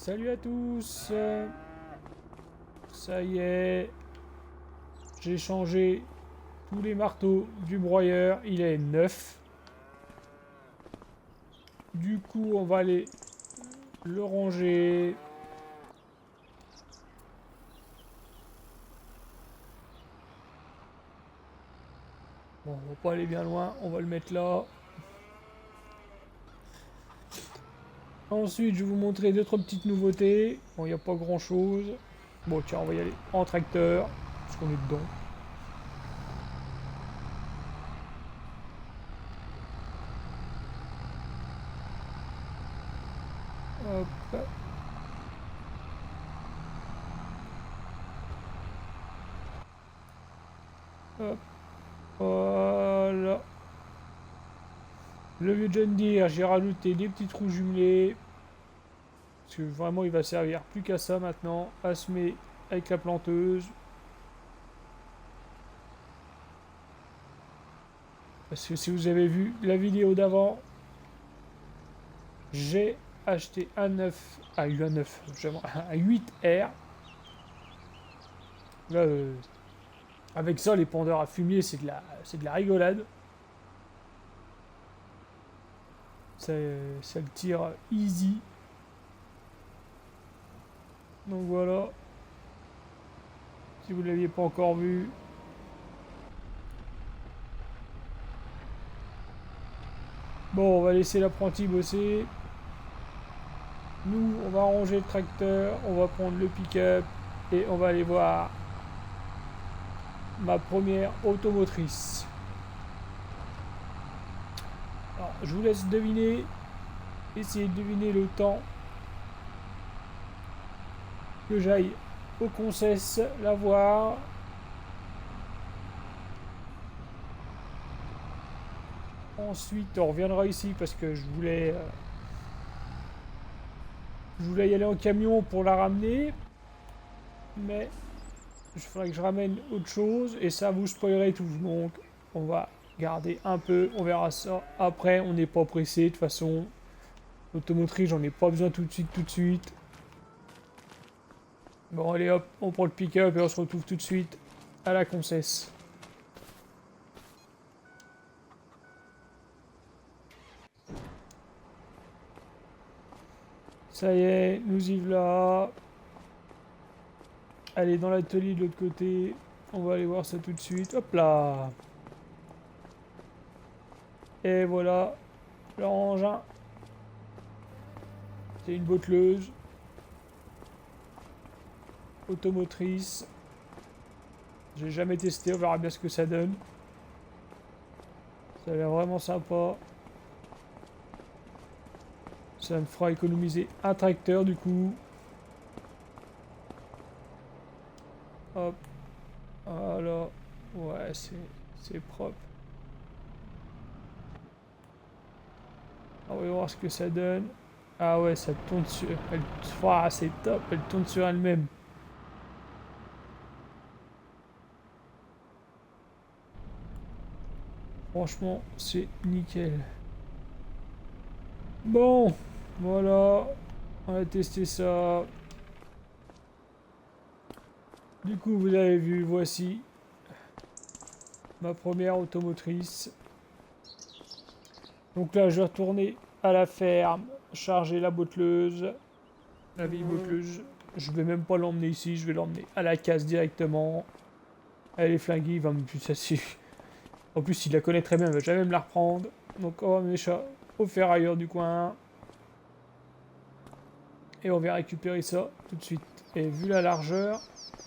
Salut à tous. Ça y est, j'ai changé tous les marteaux du broyeur, il est neuf. Du coup, on va aller le ranger. Bon, on va pas aller bien loin, on va le mettre là. Ensuite, je vais vous montrer deux, trois petites nouveautés. Bon, il n'y a pas grand chose. Bon, tiens, on va y aller en tracteur, parce qu'on est dedans. Hop. Hop. Voilà. Le vieux John Deere, j'ai rajouté des petits trous jumelés. Parce que vraiment, il va servir plus qu'à ça maintenant. À semer avec la planteuse. Parce que si vous avez vu la vidéo d'avant, j'ai acheté un 9, un 9, un 8R. Là, avec ça, les pondeurs à fumier, c'est de la rigolade. Ça le tire easy. Donc voilà. Si vous ne l'aviez pas encore vu. Bon, on va laisser l'apprenti bosser. Nous, on va ranger le tracteur, on va prendre le pick-up et on va aller voir ma première automotrice. Alors, je vous laisse deviner, essayer de deviner le temps que j'aille au Concesse la voir. Ensuite, on reviendra ici parce que je voulais y aller en camion pour la ramener, mais il faudrait que je ramène autre chose et ça vous spoilerait tout. Donc, on va garder un peu, on verra ça après. On n'est pas pressé de toute façon. L'automotrice, j'en ai pas besoin tout de suite, tout de suite. Bon, allez hop, on prend le pick-up et on se retrouve tout de suite à la Concesse. Ça y est, nous y voilà. Allez, dans l'atelier de l'autre côté. On va aller voir ça tout de suite. Hop là. Et voilà, l'engin. C'est une botteleuse. Automotrice. J'ai jamais testé, on verra bien ce que ça donne. Ça a l'air vraiment sympa. Ça me fera économiser un tracteur du coup. Hop. Voilà. Ouais, c'est propre. On va voir ce que ça donne. Ah ouais, ça tourne sur... Ah, c'est top, elle tourne sur elle-même. Franchement, c'est nickel. Bon, voilà. On a testé ça. Du coup, vous avez vu, voici ma première automotrice. Donc là, je vais retourner à la ferme, charger la botteleuse. La vieille botteleuse. Je vais même pas l'emmener ici, je vais l'emmener à la casse directement. Elle est flinguée, il va me... En plus, il la connaît très bien, il va jamais me la reprendre. Donc on va mettre ça au ferrailleur du coin. Et on va récupérer ça tout de suite. Et vu la largeur...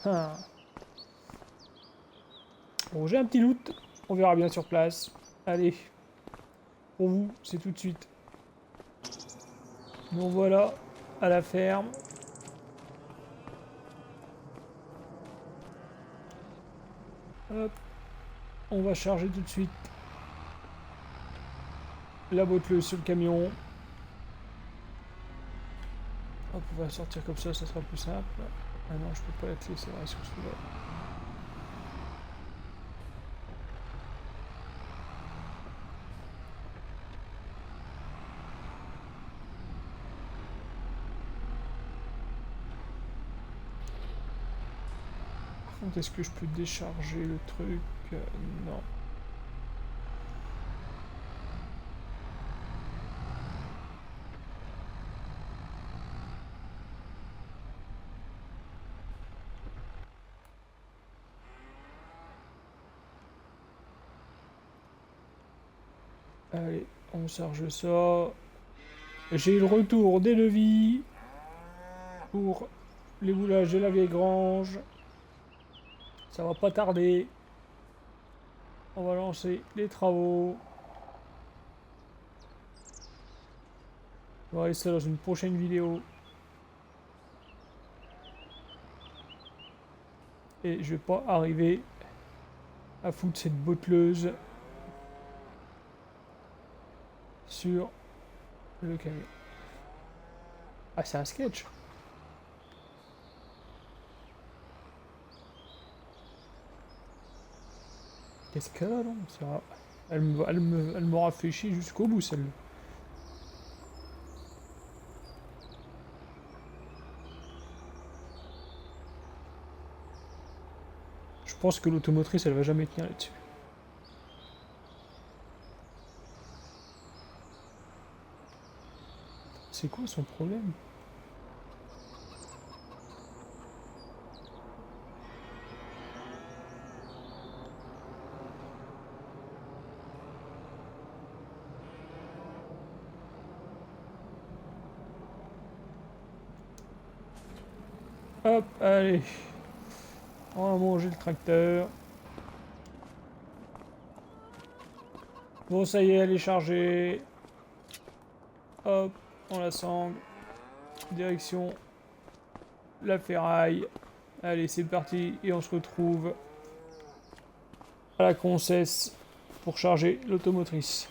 Hein. Bon, j'ai un petit loot. On verra bien sur place. Allez. Pour vous, c'est tout de suite. Donc voilà, à la ferme. Hop. On va charger tout de suite la botteleuse sur le camion. Hop, on va sortir comme ça sera plus simple. Ah non, je peux pas la clé, c'est vrai, sur celui-là. contre, est-ce que je peux décharger le truc? Non. Allez, on charge ça. J'ai le retour des levis pour les moulages de la vieille grange. Ça va pas tarder. On va lancer les travaux. On va laisser ça dans une prochaine vidéo. Et je vais pas arriver à foutre cette botteleuse sur le camion. Ah, c'est un sketch. Qu'est-ce qu'elle a, non? Ça, elle m'aura fait chier jusqu'au bout, celle-là. Je pense que l'automotrice, elle va jamais tenir là-dessus. C'est quoi son problème? Hop, allez. On va manger le tracteur. Bon, ça y est, elle est chargée. Hop, on la sangle. Direction la ferraille. Allez, c'est parti. Et on se retrouve à la Concesse pour charger l'automotrice.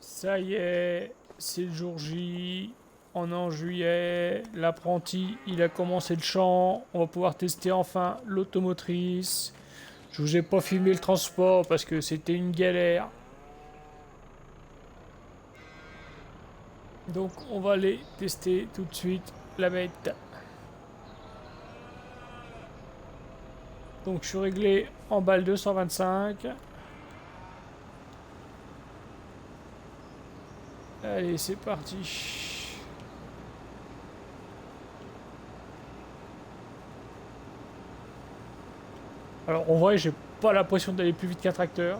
Ça y est, c'est le jour J. On est en juillet. L'apprenti, il a commencé le champ. On va pouvoir tester enfin l'automotrice. Je vous ai pas filmé le transport parce que c'était une galère. Donc on va aller tester tout de suite la bête. Donc je suis réglé en balle 225. Allez, c'est parti. Alors en vrai, j'ai pas l'impression d'aller plus vite qu'un tracteur.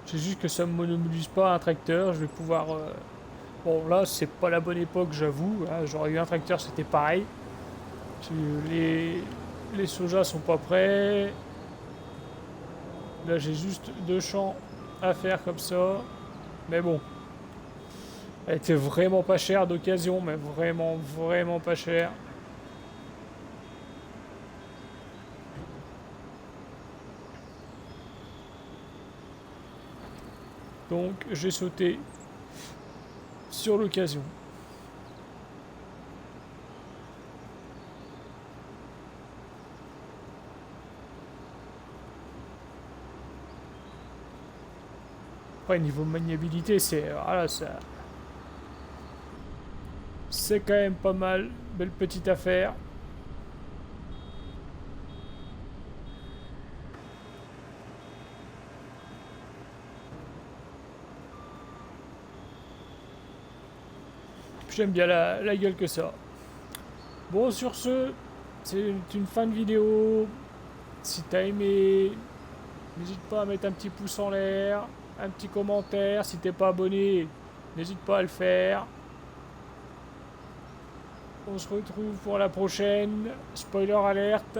C'est juste que ça me monopolise pas un tracteur. Je vais pouvoir... Bon, là, c'est pas la bonne époque, j'avoue. Hein. J'aurais eu un tracteur, c'était pareil. Les sojas sont pas prêts. Là, j'ai juste 2 champs à faire comme ça. Mais bon. Elle était vraiment pas chère d'occasion, mais vraiment, vraiment pas chère. Donc, j'ai sauté sur l'occasion. Après, niveau maniabilité, c'est... Voilà, ça... C'est quand même pas mal. Belle petite affaire. J'aime bien la gueule que ça. Bon, sur ce, c'est une fin de vidéo. Si t'as aimé, n'hésite pas à mettre un petit pouce en l'air, un petit commentaire. Si t'es pas abonné, n'hésite pas à le faire. On se retrouve pour la prochaine. Spoiler alerte.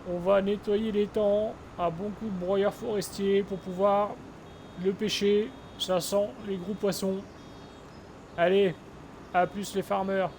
On va nettoyer l'étang à bon coup de broyeur forestier pour pouvoir le pêcher. Ça sent les gros poissons. Allez, à plus les farmers.